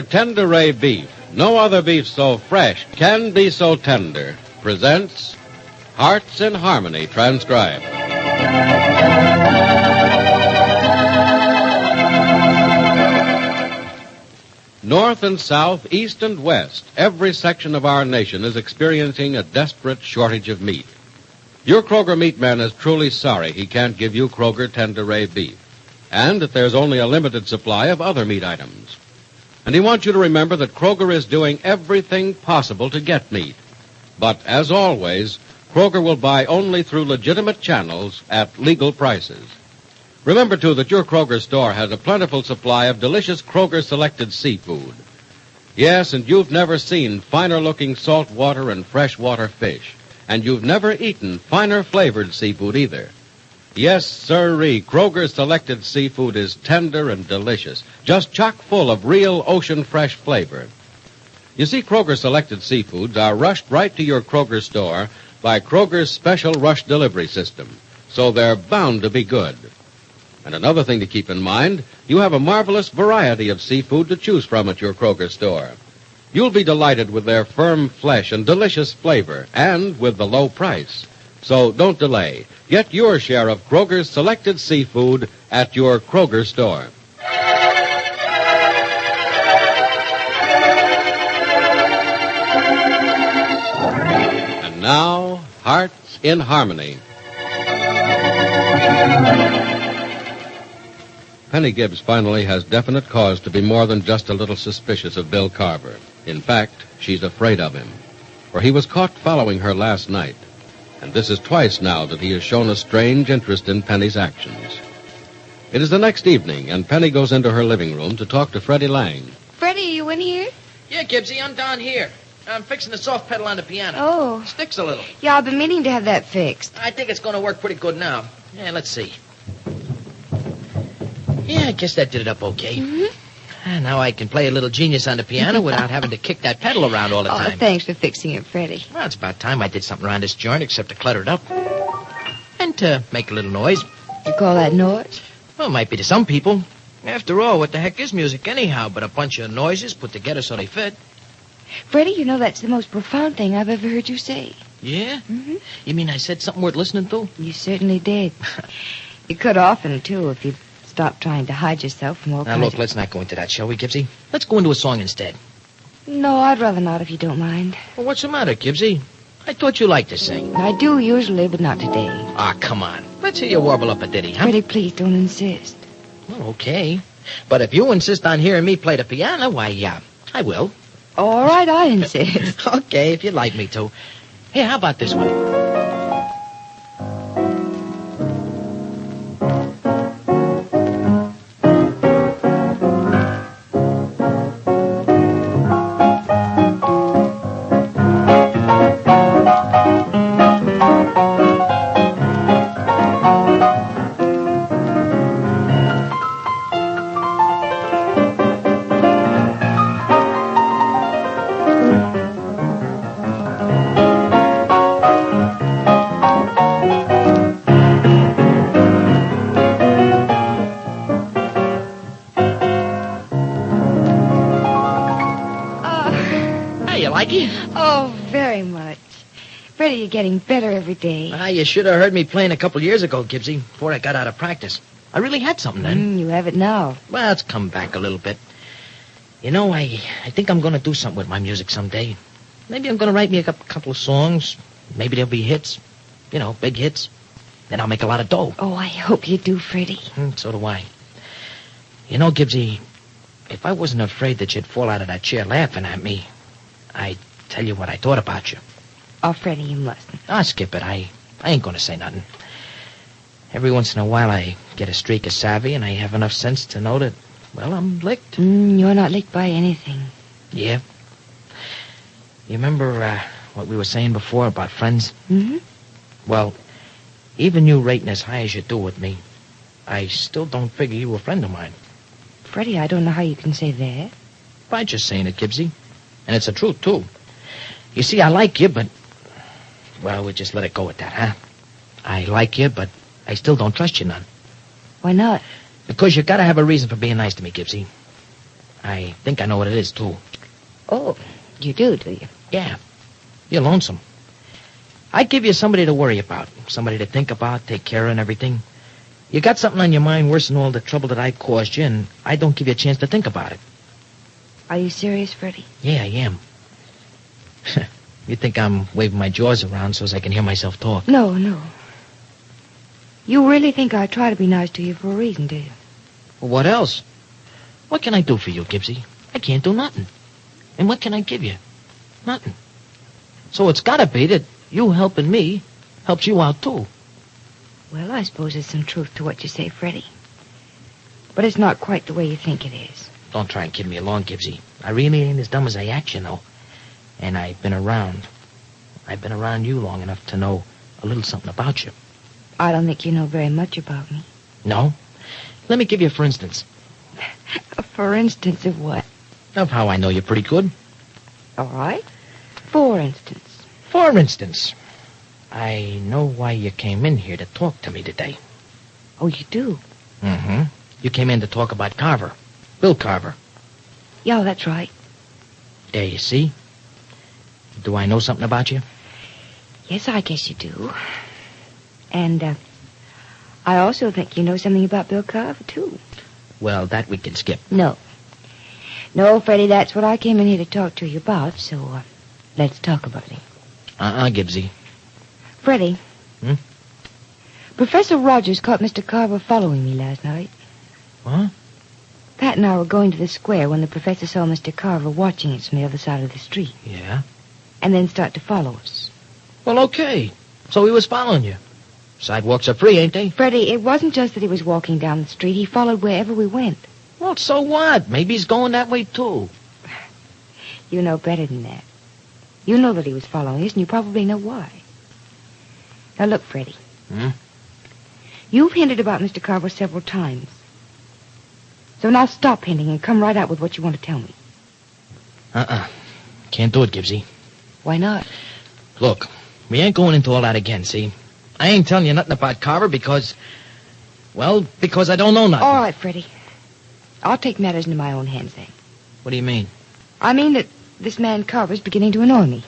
Tender Ray Beef, no other beef so fresh can be so tender, presents Hearts in Harmony, transcribed. North and south, east and west, every section of our nation is experiencing a desperate shortage of meat. Your Kroger meat man is truly sorry he can't give you Kroger Tender Ray Beef, and that there's only a limited supply of other meat items. And he wants you to remember that Kroger is doing everything possible to get meat. But, as always, Kroger will buy only through legitimate channels at legal prices. Remember, too, that your Kroger store has a plentiful supply of delicious Kroger-selected seafood. Yes, and you've never seen finer-looking saltwater and freshwater fish. And you've never eaten finer-flavored seafood either. Yes, sirree, Kroger-selected seafood is tender and delicious, just chock full of real ocean-fresh flavor. You see, Kroger-selected seafoods are rushed right to your Kroger store by Kroger's special rush delivery system, so they're bound to be good. And another thing to keep in mind, you have a marvelous variety of seafood to choose from at your Kroger store. You'll be delighted with their firm flesh and delicious flavor, and with the low price. So don't delay. Get your share of Kroger's selected seafood at your Kroger store. And now, Hearts in Harmony. Penny Gibbs finally has definite cause to be more than just a little suspicious of Bill Carver. In fact, she's afraid of him, for he was caught following her last night, and this is twice now that he has shown a strange interest in Penny's actions. It is the next evening, and Penny goes into her living room to talk to Freddie Lang. Freddie, you in here? Yeah, Gibbsy, I'm down here. I'm fixing the soft pedal on the piano. Oh. Sticks a little. Yeah, I've been meaning to have that fixed. I think it's going to work pretty good now. Yeah, let's see. Yeah, I guess that did it up okay. Mm-hmm. Now I can play a little genius on the piano without having to kick that pedal around all the time. Oh, thanks for fixing it, Freddie. Well, it's about time I did something around this joint except to clutter it up. And to make a little noise. You call that noise? Well, it might be to some people. After all, what the heck is music anyhow but a bunch of noises put together so they fit? Freddie, you know that's the most profound thing I've ever heard you say. Yeah? Mm-hmm. You mean I said something worth listening to? You certainly did. You could often, too, if you stop trying to hide yourself from all Now, kinds look, let's not go into that, shall we, Gibbsy? Let's go into a song instead. No, I'd rather not if you don't mind. Well, what's the matter, Gibbsy? I thought you liked to sing. I do usually, but not today. Ah, come on. Let's hear you warble up a ditty, huh? Freddie, please don't insist. Well, okay. But if you insist on hearing me play the piano, why, I will. All right, I insist. Okay, if you'd like me to. Hey, how about this one? Oh, very much. Freddie, you're getting better every day. You should have heard me playing a couple years ago, Gibbsy, before I got out of practice. I really had something then. You have it now. Well, it's come back a little bit. You know, I think I'm going to do something with my music someday. Maybe I'm going to write me a couple of songs. Maybe there'll be hits. You know, big hits. Then I'll make a lot of dough. Oh, I hope you do, Freddie. So do I. You know, Gibbsy, if I wasn't afraid that you'd fall out of that chair laughing at me, I'd tell you what I thought about you. Oh, Freddie, you mustn't. I'll skip it. I ain't going to say nothing. Every once in a while, I get a streak of savvy, and I have enough sense to know that, well, I'm licked. You're not licked by anything. Yeah? You remember what we were saying before about friends? Mm-hmm. Well, even you rating as high as you do with me, I still don't figure you were a friend of mine. Freddie, I don't know how you can say that. I'm just saying it, Gibbsy. And it's the truth, too. You see, I like you, but... Well, we'll just let it go at that, huh? I like you, but I still don't trust you none. Why not? Because you gotta have a reason for being nice to me, Gibbsy. I think I know what it is, too. Oh, you do you? Yeah. You're lonesome. I'd give you somebody to worry about, somebody to think about, take care of and everything. You got something on your mind worse than all the trouble that I caused you, and I don't give you a chance to think about it. Are you serious, Freddie? Yeah, I am. You think I'm waving my jaws around so as I can hear myself talk? No. You really think I try to be nice to you for a reason, do you? Well, what else? What can I do for you, Gibbsy? I can't do nothing. And what can I give you? Nothing. So it's gotta be that you helping me helps you out, too. Well, I suppose there's some truth to what you say, Freddie. But it's not quite the way you think it is. Don't try and kid me along, Gibbsy. I really ain't as dumb as I act, you know. And I've been around. I've been around you long enough to know a little something about you. I don't think you know very much about me. No? Let me give you a for instance. For instance of what? Of how I know you pretty good. All right. For instance. For instance, I know why you came in here to talk to me today. Oh, you do? Mm-hmm. You came in to talk about Carver. Bill Carver. Yeah, that's right. There, you see? Do I know something about you? Yes, I guess you do. And, I also think you know something about Bill Carver, too. Well, that we can skip. No, Freddie, that's what I came in here to talk to you about, so, let's talk about him. Gibbsy. Freddie. Professor Rogers caught Mr. Carver following me last night. What? Pat and I were going to the square when the professor saw Mr. Carver watching us from the other side of the street. Yeah? And then start to follow us. Well, okay. So he was following you. Sidewalks are free, ain't they? Freddie, it wasn't just that he was walking down the street. He followed wherever we went. Well, so what? Maybe he's going that way, too. You know better than that. You know that he was following us, and you probably know why. Now, look, Freddie. You've hinted about Mr. Carver several times. So now stop hinting and come right out with what you want to tell me. Can't do it, Gibbsy. Why not? Look, we ain't going into all that again, see? I ain't telling you nothing about Carver because I don't know nothing. All right, Freddie. I'll take matters into my own hands then. What do you mean? I mean that this man Carver's beginning to annoy me.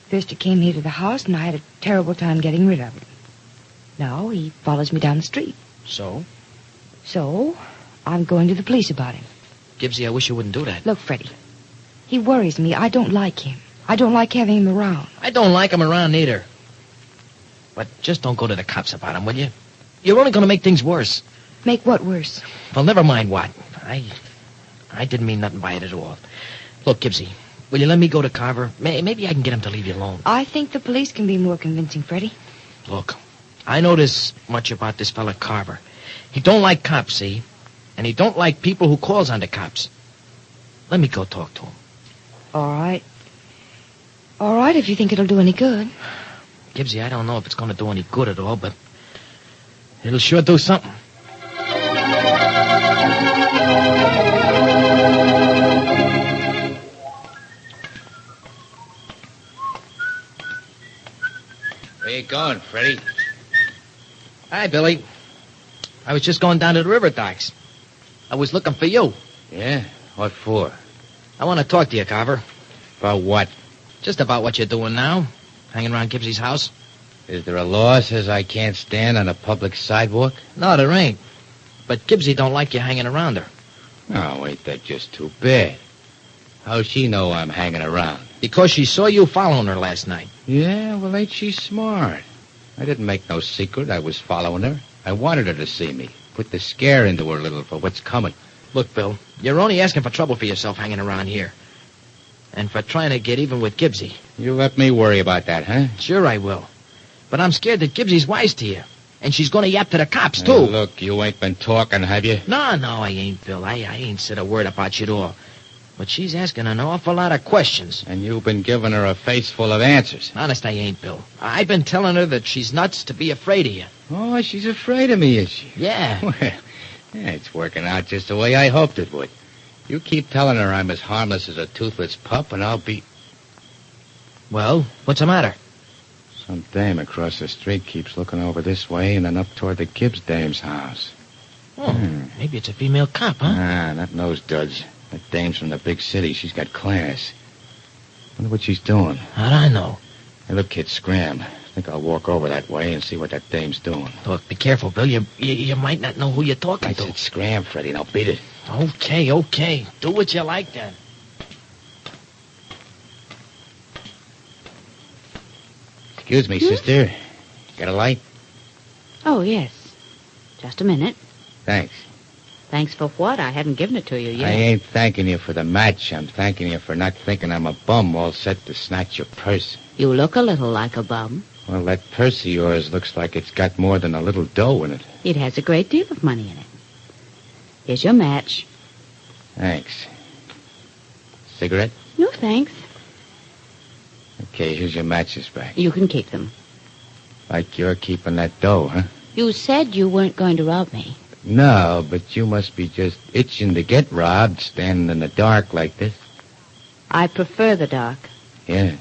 First he came here to the house, and I had a terrible time getting rid of him. Now he follows me down the street. So? So, I'm going to the police about him. Gibbsy, I wish you wouldn't do that. Look, Freddie, he worries me. I don't like him. I don't like having him around. I don't like him around either. But just don't go to the cops about him, will you? You're only going to make things worse. Make what worse? Well, never mind what. I didn't mean nothing by it at all. Look, Gibbsy, will you let me go to Carver? Maybe I can get him to leave you alone. I think the police can be more convincing, Freddie. Look, I know this much about this fella Carver. He don't like cops, see? And he don't like people who calls on the cops. Let me go talk to him. All right. All right, if you think it'll do any good. Gibbsy, I don't know if it's going to do any good at all, but it'll sure do something. Where you going, Freddie? Hi, Billy. I was just going down to the river docks. I was looking for you. Yeah? What for? I want to talk to you, Carver. About what? Just about what you're doing now. Hanging around Gibbsy's house. Is there a law that says I can't stand on a public sidewalk? No, there ain't. But Gibbsy don't like you hanging around her. Oh, ain't that just too bad? How's she know I'm hanging around? Because she saw you following her last night. Yeah, well, ain't she smart? I didn't make no secret I was following her. I wanted her to see me. Put the scare into her a little for what's coming. Look, Bill, you're only asking for trouble for yourself hanging around here. And for trying to get even with Gibbsy. You let me worry about that, huh? Sure I will. But I'm scared that Gibbsy's wise to you. And she's going to yap to the cops, too. Look, you ain't been talking, have you? No, I ain't, Bill. I ain't said a word about you at all. But she's asking an awful lot of questions. And you've been giving her a face full of answers. Honest, I ain't, Bill. I've been telling her that she's nuts to be afraid of you. Oh, she's afraid of me, is she? Yeah. Well, yeah, it's working out just the way I hoped it would. You keep telling her I'm as harmless as a toothless pup, and I'll be... Well, what's the matter? Some dame across the street keeps looking over this way and then up toward the Gibbs dame's house. Oh, maybe it's a female cop, huh? Ah, not nose duds. That dame's from the big city. She's got class. Wonder what she's doing. How'd I know? Hey, look, kid, scram. I think I'll walk over that way and see what that dame's doing. Look, be careful, Bill. You might not know who you're talking I to. said scram, Freddie. Now beat it. Okay. Do what you like, then. Excuse me, sister. Got a light? Oh, yes. Just a minute. Thanks. Thanks for what? I haven't given it to you yet. I ain't thanking you for the match. I'm thanking you for not thinking I'm a bum all set to snatch your purse. You look a little like a bum. Well, that purse of yours looks like it's got more than a little dough in it. It has a great deal of money in it. Here's your match. Thanks. Cigarette? No, thanks. Okay, here's your matches back. You can keep them. Like you're keeping that dough, huh? You said you weren't going to rob me. No, but you must be just itching to get robbed, standing in the dark like this. I prefer the dark. Yeah.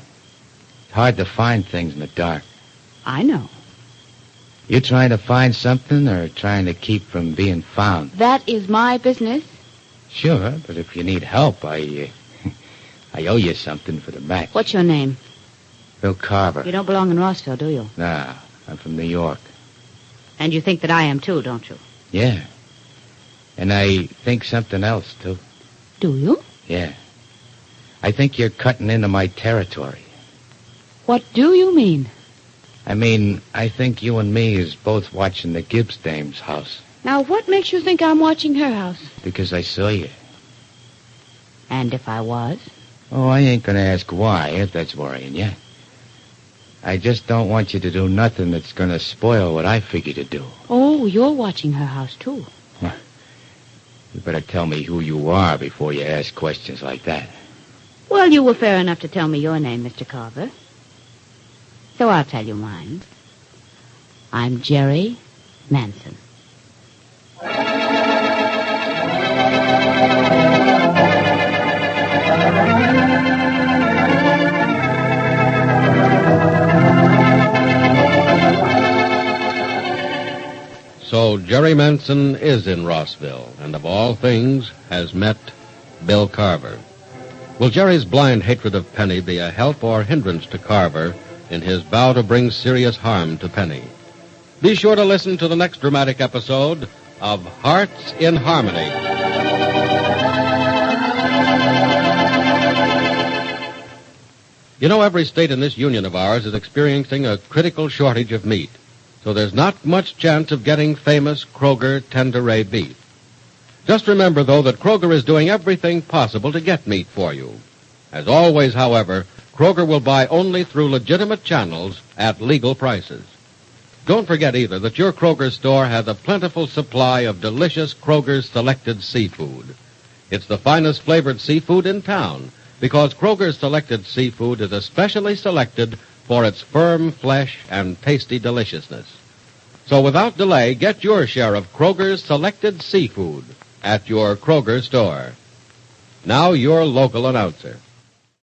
It's hard to find things in the dark. I know. You trying to find something or trying to keep from being found? That is my business. Sure, but if you need help, I owe you something for the match. What's your name? Bill Carver. You don't belong in Rossville, do you? Nah, I'm from New York. And you think that I am too, don't you? Yeah. And I think something else, too. Do you? Yeah. I think you're cutting into my territory. What do you mean? I mean, I think you and me is both watching the Gibbs dame's house. Now, what makes you think I'm watching her house? Because I saw you. And if I was? Oh, I ain't gonna ask why, if that's worrying you. I just don't want you to do nothing that's gonna spoil what I figure to do. Oh, you're watching her house, too. You better tell me who you are before you ask questions like that. Well, you were fair enough to tell me your name, Mr. Carver. So I'll tell you mine. I'm Jerri Manson. So Jerri Manson is in Rossville, and of all things has met Bill Carver. Will Jerry's blind hatred of Penny be a help or hindrance to Carver in his vow to bring serious harm to Penny? Be sure to listen to the next dramatic episode of Hearts in Harmony. You know, every state in this union of ours is experiencing a critical shortage of meat. So there's not much chance of getting famous Kroger Tenderay beef. Just remember, though, that Kroger is doing everything possible to get meat for you. As always, however, Kroger will buy only through legitimate channels at legal prices. Don't forget, either, that your Kroger store has a plentiful supply of delicious Kroger's Selected Seafood. It's the finest flavored seafood in town, because Kroger's Selected Seafood is especially selected for its firm flesh and tasty deliciousness. So without delay, get your share of Kroger's Selected Seafood at your Kroger store. Now your local announcer.